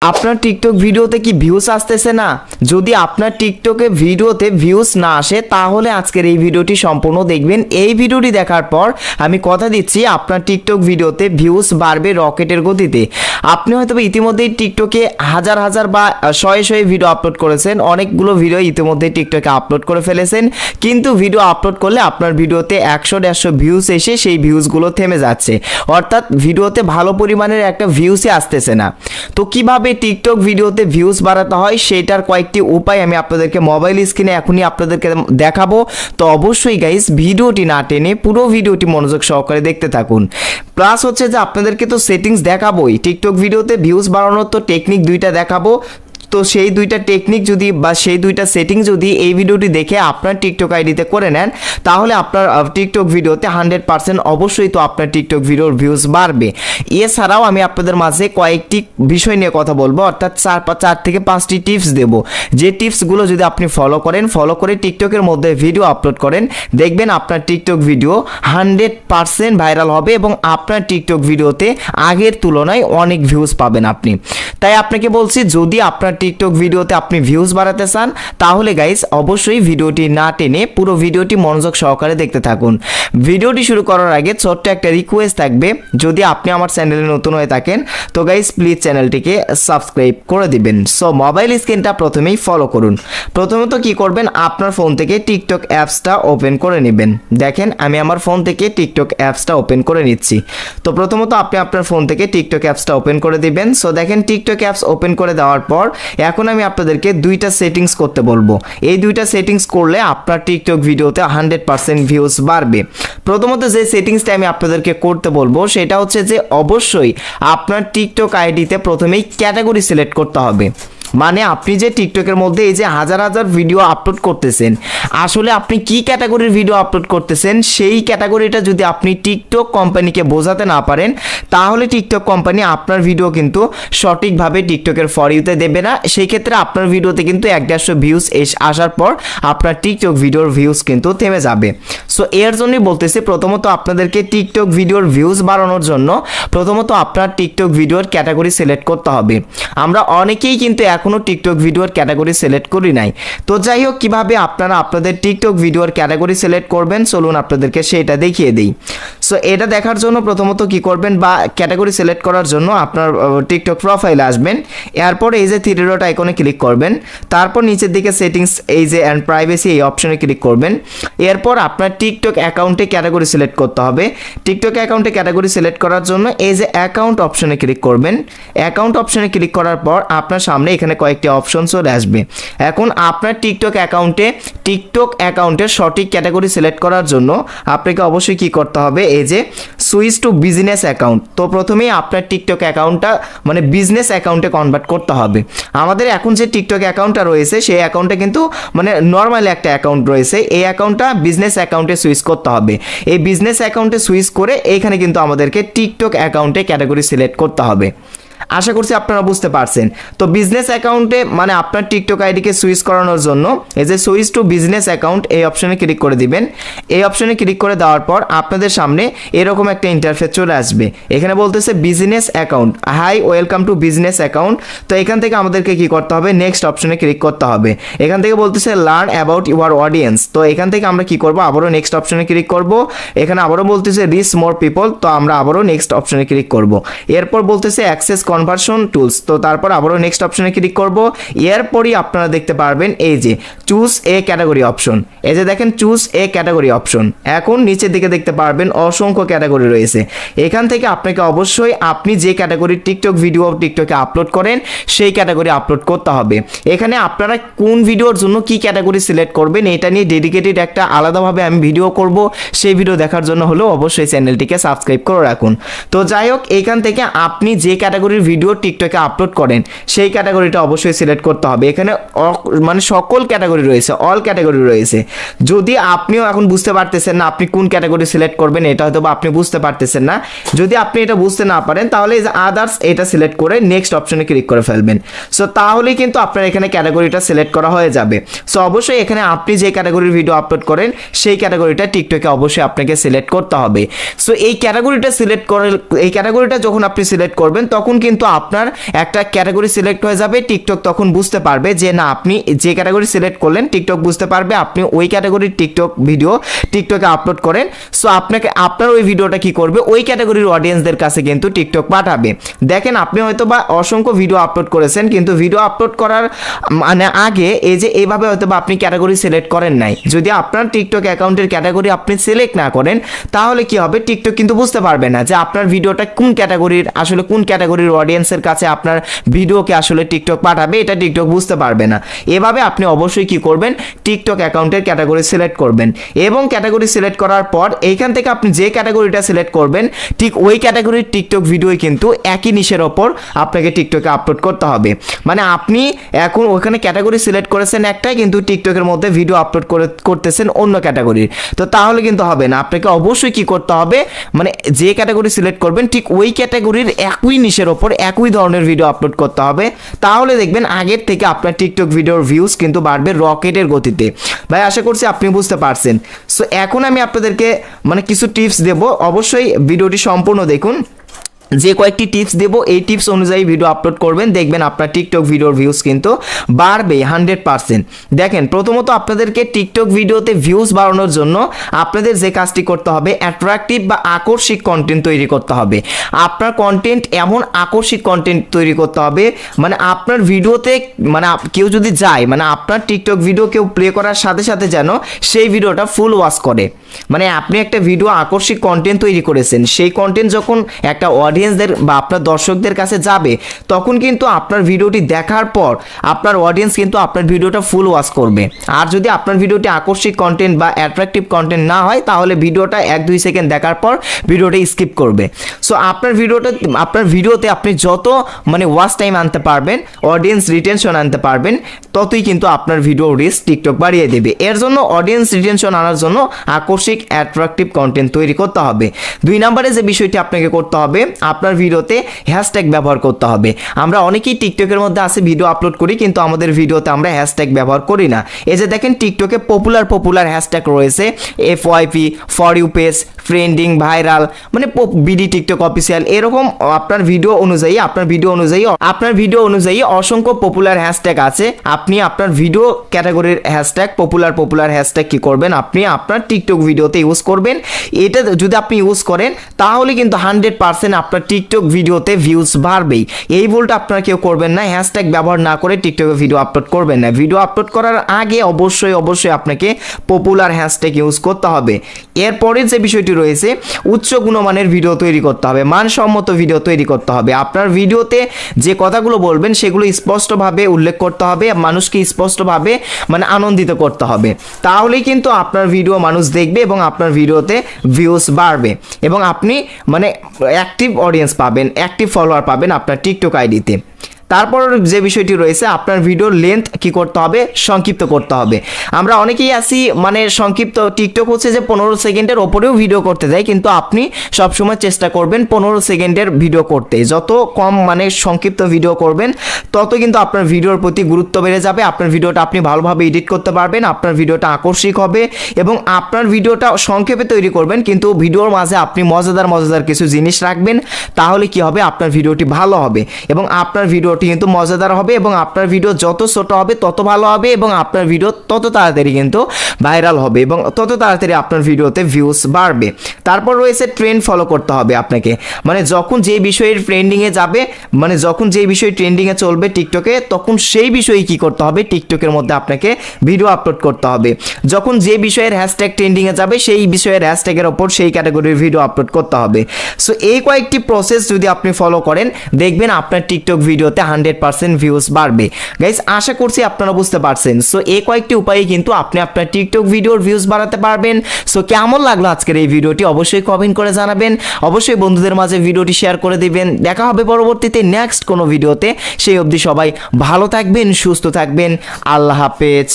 আপনার টিকটক ভিডিওতে কি ভিউজ আসতেছে না? যদি আপনার টিকটকে ভিডিওতে ভিউজ না আসে তাহলে আজকের এই ভিডিওটি সম্পূর্ণ দেখবেন। এই ভিডিওটি দেখার পর আমি কথা দিচ্ছি আপনার টিকটক ভিডিওতে ভিউজ বাড়বে রকেটের গতিতে। আপনি হয়তো ইতিমধ্যেই টিকটকে হাজার হাজার বা শয়ে শয়ে ভিডিও আপলোড করেছেন, অনেকগুলো ভিডিও ইতিমধ্যে টিকটকে আপলোড করে ফেলেছেন, কিন্তু ভিডিও আপলোড করলে আপনার ভিডিওতে 100-150 ভিউজ এসে সেই ভিউজগুলো থেমে যাচ্ছে, অর্থাৎ ভিডিওতে ভালো পরিমাণের একটা ভিউজই আসতেছে না। তো কিভাবে টিকটক ভিডিওতে ভিউজ বাড়াতে হয় সেটার কয়েকটি উপায় আমি আপনাদেরকে মোবাইল স্ক্রিনে এখনই আপনাদেরকে দেখাবো। তো অবশ্যই গাইস ভিডিওটি না টেনে পুরো ভিডিওটি মনোযোগ সহকারে দেখতে থাকুন। প্লাস হচ্ছে যে আপনাদেরকে তো সেটিংস দেখাবোই, টিকটক ভিডিওতে ভিউজ বাড়ানোর তো টেকনিক দুইটা দেখাবো। তো সেই দুইটা টেকনিক যদি বা সেই দুইটা সেটিং যদি এই ভিডিওটি দেখে আপনার টিকটক আইডিতে করে নেন তাহলে আপনার টিকটক ভিডিওতে 100% অবশ্যই তো আপনার টিকটক ভিডিওর ভিউজ বাড়বে। এছাড়াও আমি আপনাদের মাঝে কয়েকটি বিষয় নিয়ে কথা বলবো, অর্থাৎ 4 থেকে 5টি টিপস দেব, যে টিপসগুলো যদি আপনি ফলো করে টিকটকের মধ্যে ভিডিও আপলোড করেন, দেখবেন আপনার টিকটক ভিডিও 100% ভাইরাল হবে এবং আপনার টিকটক ভিডিওতে আগের তুলনায় অনেক ভিউজ পাবেন আপনি। তাই আপনাকে বলছি, যদি আপনার টিকটক ভিডিওতে আপনি ভিউজ বাড়াতে চান তাহলে গাইস অবশ্যই ভিডিওটি না টেনে পুরো ভিডিওটি মনোযোগ সহকারে দেখতে থাকুন। ভিডিওটি শুরু করার আগে ছোট্ট একটা রিকোয়েস্ট থাকবে, যদি আপনি আমার চ্যানেলে নতুন হয়ে থাকেন তো গাইস প্লিজ চ্যানেলটিকে সাবস্ক্রাইব করে দিবেন। সো মোবাইল স্ক্রিনটা প্রথমেই ফলো করুন। প্রথমত কি করবেন, আপনার ফোন থেকে টিকটক অ্যাপসটা ওপেন করে নেবেন। দেখেন আমি আমার ফোন থেকে টিকটক অ্যাপসটা ওপেন করে নিচ্ছি। তো প্রথমত আপনি আপনার ফোন থেকে টিকটক অ্যাপসটা ওপেন করে দিবেন। সো দেখেন টিকটক অ্যাপস ওপেন করে দেওয়ার পর এখন আমি আপনাদেরকে দুইটা সেটিংস করতে বলবো। এই দুইটা সেটিংস করলে আপনার টিকটক ভিডিওতে 100% ভিউজ বাড়বে। প্রথমত যে সেটিংসটা আমি আপনাদেরকে করতে বলবো সেটা হচ্ছে যে অবশ্যই আপনার টিকটক আইডিতে প্রথমেই ক্যাটাগরি সিলেক্ট করতে হবে। মানে আপনি যে টিকটকের মধ্যে এই যে হাজার হাজার ভিডিও আপলোড করতেছেন, আসলে আপনি কি ক্যাটাগরির ভিডিও আপলোড করতেছেন সেই ক্যাটাগরিটা যদি আপনি টিকটক কোম্পানিকে বোঝাতে না পারেন তাহলে টিকটক কোম্পানি আপনার ভিডিও কিন্তু সঠিকভাবে টিকটকের ফর ইউতে দেবে না। সেই ক্ষেত্রে আপনার ভিডিওতে কিন্তু 150 ভিউজ আসার পর আপনার টিকটক ভিডিওর ভিউজ কিন্তু থেমে যাবে। সো এর জন্যই বলতেছি, প্রথমত আপনাদেরকে টিকটক ভিডিওর ভিউজ বাড়ানোর জন্য প্রথমত আপনার টিকটক ভিডিওর ক্যাটাগরি সিলেক্ট করতে হবে। আমরা অনেকেই কিন্তু এখনো টিকটক ভিডিওর ক্যাটাগরি সিলেক্ট করি নাই। তো যাই হোক, কিভাবে আপনারা আপনাদের টিকটক ভিডিওর ক্যাটাগরি সিলেক্ট করবেন চলুন আপনাদেরকে সেটা দেখিয়ে দিই। সো এটা দেখার জন্য প্রথমত কি করবেন, বা ক্যাটাগরি সিলেক্ট করার জন্য আপনার টিকটক প্রোফাইলে আসবেন। এরপর এই যে 3 ডট আইকনে ক্লিক করবেন, তারপর নিচের দিকে সেটিংস এই যে অ্যান্ড প্রাইভেসি এই অপশনে ক্লিক করবেন। এরপর আপনার টিকটক অ্যাকাউন্টে ক্যাটাগরি সিলেক্ট করতে হবে। টিকটক অ্যাকাউন্টে ক্যাটাগরি সিলেক্ট করার জন্য এই যে অ্যাকাউন্ট অপশনে ক্লিক করবেন। অ্যাকাউন্ট অপশনে ক্লিক করার পর আপনার সামনে এখানে কয়েকটি অপশন চলে আসবে। এখন আপনার টিকটক অ্যাকাউন্টের সঠিক ক্যাটাগরি সিলেক্ট করার জন্য আপনাকে অবশ্যই কি করতে হবে, এই যে সুইচ টু বিজনেস অ্যাকাউন্ট। তো প্রথমেই আপনার টিকটক অ্যাকাউন্টটা মানে বিজনেস অ্যাকাউন্টে কনভার্ট করতে হবে। আমাদের এখন যে টিকটক অ্যাকাউন্টটা রয়েছে সেই অ্যাকাউন্টটা কিন্তু মানে নর্মাল একটা অ্যাকাউন্ট রয়েছে, এই অ্যাকাউন্টটা বিজনেস অ্যাকাউন্টে সুইচ করতে হবে। এই বিজনেস অ্যাকাউন্টে সুইচ করে এইখানে কিন্তু আমাদেরকে টিকটক অ্যাকাউন্টে ক্যাটাগরি সিলেক্ট করতে হবে। আশা করছি আপনারা বুঝতে পারছেন। তো বিজনেস অ্যাকাউন্টে মানে আপনার টিকটক আইডিকে সুইচ করানোর জন্য এই যে সুইচ টু বিজনেস অ্যাকাউন্ট এই অপশনে ক্লিক করে দিবেন। এই অপশনে ক্লিক করে দেওয়ার পর আপনাদের সামনে এরকম একটা ইন্টারফেস চলে আসবে। এখানে বলতেছে business account, hi welcome to business account. তো এখান থেকে আমাদেরকে কি করতে হবে, নেক্সট অপশনে ক্লিক করতে হবে। এখান থেকে বলতেছে লার্ন অ্যাবাউট ইউর অডিয়েন্স। তো এখান থেকে আমরা কি করব, আবারও নেক্সট অপশনে ক্লিক করব। এখানে আবারও বলতেছে রিচ মোর পিপল, তো আমরা আবারও নেক্সট অপশনে ক্লিক করব। এরপর বলতেছে অ্যাক্সেস কনভার্সন টুলস, তো তারপর আবারও নেক্সট অপশনে ক্লিক করব। এরপরই আপনারা দেখতে পারবেন এই যে চুজ এ ক্যাটাগরি অপশন, এই যে দেখেন চুজ এ ক্যাটাগরি অপশন। এখন নিচের দিকে দেখতে পারবেন অসংখ্য ক্যাটাগরি রয়েছে। এখান থেকে আপনাকে অবশ্যই আপনি যে ক্যাটাগরির টিকটক ভিডিও টিকটকে আপলোড করেন সেই ক্যাটাগরি আপলোড করতে হবে। এখানে আপনারা কোন ভিডিওর জন্য কি ক্যাটাগরি সিলেক্ট করবেন এটা নিয়ে ডেডিকেটেড একটা আলাদাভাবে আমি ভিডিও করব, সেই ভিডিও দেখার জন্য হলেও অবশ্যই চ্যানেলটিকে সাবস্ক্রাইব করে রাখুন। তো যাই হোক, এখান থেকে আপনি যে ক্যাটাগরির ভিডিও টিকটকে আপলোড করেন সেই ক্যাটাগরিটা অবশ্যই সিলেক্ট করতে হবে। এখানে মানে সকল ক্যাটাগরি রয়েছে, অল ক্যাটাগরি রয়েছে। যদি আপনিও এখন বুঝতে পারতেছেন না আপনি কোন ক্যাটাগরি সিলেক্ট করবেন, এটা হয়তো বা আপনি বুঝতে পারতেছেন না, যদি আপনি এটা বুঝতে না পারেন তাহলে এই যে আদার্স এটা সিলেক্ট করে নেক্সট অপশনে ক্লিক করে ফেলবেন। সো তাহলেই কিন্তু আপনার এখানে ক্যাটাগরিটা সিলেক্ট করা হয়ে যাবে। সো অবশ্যই এখানে আপনি যে ক্যাটাগরির ভিডিও আপলোড করেন সেই ক্যাটাগরিটা টিকটকে অবশ্যই আপনাকে সিলেক্ট করতে হবে। সো এই ক্যাটাগরিটা যখন আপনি সিলেক্ট করবেন তখন কিন্তু আপনার একটা ক্যাটাগরি সিলেক্ট হয়ে যাবে। টিকটক তখন বুঝতে পারবে যে না, আপনি যে ক্যাটাগরি সিলেক্ট করলেন টিকটক বুঝতে পারবে আপনি ওই ক্যাটাগরির টিকটক ভিডিও টিকটকে আপলোড করেন। সো আপনার ওই ভিডিওটা কি করবে, ওই ক্যাটাগরির অডিয়েন্সদের কাছে কিন্তু টিকটক পাঠাবে। দেখেন আপনি হয়তো বা অসংখ্য ভিডিও আপলোড করেছেন, কিন্তু ভিডিও আপলোড করার মানে আগে এই যে এইভাবে হয়তো বা আপনি ক্যাটাগরি সিলেক্ট করেন নাই। যদি আপনার টিকটক অ্যাকাউন্টের ক্যাটাগরি আপনি সিলেক্ট না করেন তাহলে কি হবে, টিকটক কিন্তু বুঝতে পারবে না যে আপনার ভিডিওটা কোন ক্যাটাগরির, আসলে কোন ক্যাটাগরির অডিয়েন্সের কাছে আপনার ভিডিওকে আসলে টিকটক পাঠাবে, এটা টিকটক বুঝতে পারবে না। এভাবে আপনি অবশ্যই কি করবেন, টিকটক অ্যাকাউন্টের ক্যাটাগরি সিলেক্ট করবেন এবং ক্যাটাগরি সিলেক্ট করার পর এইখান থেকে আপনি যে ক্যাটাগরিটা সিলেক্ট করবেন ঠিক ওই ক্যাটাগরির টিকটক ভিডিও কিন্তু একই নিশের ওপর আপনাকে টিকটকে আপলোড করতে হবে। মানে আপনি এখন ওখানে ক্যাটাগরি সিলেক্ট করেছেন একটা, কিন্তু টিকটকের মধ্যে ভিডিও আপলোড করতেছেন অন্য ক্যাটাগরির, তো তাহলে কিন্তু হবে না। আপনাকে অবশ্যই কি করতে হবে, মানে যে ক্যাটাগরি সিলেক্ট করবেন ঠিক ওই ক্যাটাগরির একই নিশের ওপর একই ধরনের ভিডিও আপলোড করতে হবে। তাহলে দেখবেন আগের থেকে আপনার টিকটক ভিডিওর ভিউজ কিন্তু বাড়বে রকেটের গতিতে। ভাই আশা করছি আপনি বুঝতে পারছেন। সো এখন আমি আপনাদেরকে মানে কিছু টিপস দেব, অবশ্যই ভিডিওটি সম্পূর্ণ দেখুন। যে কয়েকটি টিপস দেব এই টিপস অনুযায়ী ভিডিও আপলোড করবেন, দেখবেন আপনার টিকটক ভিডিওর ভিউজ কিন্তু বাড়বে 100%। দেখেন প্রথমত আপনাদেরকে টিকটক ভিডিওতে ভিউজ বাড়ানোর জন্য আপনাদের যে কাজটি করতে হবে, অ্যাট্রাকটিভ বা আকর্ষক কন্টেন্ট তৈরি করতে হবে। আপনার কন্টেন্ট এমন আকর্ষক কন্টেন্ট তৈরি করতে হবে, মানে আপনার ভিডিওতে মানে কেউ যদি যায়, মানে আপনার টিকটক ভিডিও কেউ প্লে করার সাথে সাথে যেন সেই ভিডিওটা ফুল ওয়াচ করে। মানে আপনি একটা ভিডিও আকর্ষক কন্টেন্ট তৈরি করেছেন, সেই কন্টেন্ট যখন একটা অডিয়েন্সদের বা আপনার দর্শকদের কাছে যাবে তখন কিন্তু আপনার ভিডিওটি দেখার পর আপনার অডিয়েন্স কিন্তু আপনার ভিডিওটা ফুল ওয়াচ করবে। আর যদি আপনার ভিডিওটি আকর্ষক কন্টেন্ট বা অ্যাট্রাকটিভ কন্টেন্ট না হয় তাহলে ভিডিওটা 1-2 সেকেন্ড দেখার পর ভিডিওটা স্কিপ করবে। সো আপনার ভিডিওতে আপনি যত মানে ওয়াচ টাইম আনতে পারবেন, অডিয়েন্স রিটেনশন আনতে পারবেন, ততই কিন্তু আপনার ভিডিও রিচ টিকটক বাড়িয়ে দেবে। এর জন্য অডিয়েন্স রিটেনশন আনার জন্য আকর্ষক অ্যাট্রাকটিভ কন্টেন্ট তৈরি করতে হবে। 2 নম্বরে যে বিষয়টি আপনাকে করতে হবে, আপনার ভিডিওতে হ্যাশট্যাগ ব্যবহার করতে হবে। আমরা অনেকেই টিকটকের মধ্যে আসে ভিডিও আপলোড করি, কিন্তু আমাদের ভিডিওতে আমরা হ্যাশট্যাগ ব্যবহার করি না। এই যে দেখেন টিকটকে পপুলার হ্যাশট্যাগ রয়েছে, FYP, for you page, trending, viral, মানে বিডি টিকটক অফিসিয়াল, এরকম আপনার ভিডিও অনুযায়ী অসংখ্য পপুলার হ্যাশট্যাগ আছে। আপনি আপনার ভিডিও ক্যাটাগরির হ্যাশট্যাগ পপুলার হ্যাশট্যাগ কি করবেন, আপনি আপনার টিকটক ভিডিওতে ইউজ করবেন। এটা যদি আপনি ইউজ করেন তাহলে কিন্তু 100% আপনার টিকটক ভিডিওতে ভিউজ বাড়বেই। এই ভুলটা আপনারা কেউ করবেন না, হ্যাশট্যাগ ব্যবহার না করে টিকটকে ভিডিও আপলোড করবেন না। ভিডিও আপলোড করার আগে অবশ্যই আপনাকে পপুলার হ্যাশট্যাগ ইউজ করতে হবে। এরপরে যে বিষয়টি রয়েছে, উচ্চ গুণমানের ভিডিও তৈরি করতে হবে, মানসম্মত ভিডিও তৈরি করতে হবে। আপনার ভিডিওতে যে কথাগুলো বলবেন সেগুলো স্পষ্টভাবে উল্লেখ করতে হবে, মানুষকে স্পষ্টভাবে মানে আনন্দিত করতে হবে। তাহলেই কিন্তু আপনার ভিডিও মানুষ দেখবে এবং আপনার ভিডিওতে ভিউজ বাড়বে এবং আপনি মানে অ্যাক্টিভ অডিয়েন্স পাবেন, অ্যাক্টিভ ফলোয়ার পাবেন আপনার টিকটক আইডিতে। তারপর যে বিষয়টি রয়েছে, আপনার ভিডিওর লেন্থ কি করতে হবে, সংক্ষিপ্ত করতে হবে। আমরা অনেকেই আছি মানে সংক্ষিপ্ত, টিকটক হচ্ছে যে 15 সেকেন্ডের ওপরেও ভিডিও করতে দেয়, কিন্তু আপনি সবসময় চেষ্টা করবেন 15 সেকেন্ডের ভিডিও করতে। যত কম মানে সংক্ষিপ্ত ভিডিও করবেন তত কিন্তু আপনার ভিডিওর প্রতি গুরুত্ব বেড়ে যাবে। আপনার ভিডিওটা আপনি ভালোভাবে এডিট করতে পারবেন, আপনার ভিডিওটা আকর্ষক হবে এবং আপনার ভিডিওটা সংক্ষেপে তৈরি করবেন, কিন্তু ভিডিওর মাঝে আপনি মজাদার কিছু জিনিস রাখবেন। তাহলে কি হবে, আপনার ভিডিওটি ভালো হবে এবং আপনার ভিডিও কিন্তু মজাদার হবে এবং আপনার ভিডিও যত ছোট হবে তত ভালো হবে এবং আপনার ভিডিও তত তাড়াতাড়ি কিন্তু ভাইরাল হবে এবং তত তাড়াতাড়ি আপনার ভিডিওতে ভিউজ বাড়বে। তারপর রয়েছে ট্রেন্ড ফলো করতে হবে আপনাকে, মানে যখন যে বিষয়ের ট্রেন্ডিংয়ে যাবে, মানে যখন যে বিষয় ট্রেন্ডিংয়ে চলবে টিকটকে, তখন সেই বিষয়ে কি করতে হবে, টিকটকের মধ্যে আপনাকে ভিডিও আপলোড করতে হবে। যখন যে বিষয়ের হ্যাশট্যাগ ট্রেন্ডিংয়ে যাবে সেই বিষয়ের হ্যাশট্যাগের ওপর সেই ক্যাটাগরির ভিডিও আপলোড করতে হবে। সো এই কয়েকটি প্রসেস যদি আপনি ফলো করেন দেখবেন আপনার টিকটক ভিডিওতে 100% ভিউজ বাড়বে। গাইস আশা করছি আপনারা বুঝতে পারছেন। সো এই কয়েকটি উপায়ে কিন্তু আপনি আপনার টিকটক ভিডিওর ভিউজ বাড়াতে পারবেন। সো কেমন লাগলো আজকের এই ভিডিওটি অবশ্যই কমেন্ট করে জানাবেন, অবশ্যই বন্ধুদের মাঝে ভিডিওটি শেয়ার করে দিবেন। দেখা হবে পরবর্তীতে নেক্সট কোনো ভিডিওতে, সেই অবধি সবাই ভালো থাকবেন, সুস্থ থাকবেন, আল্লাহ হাফেজ।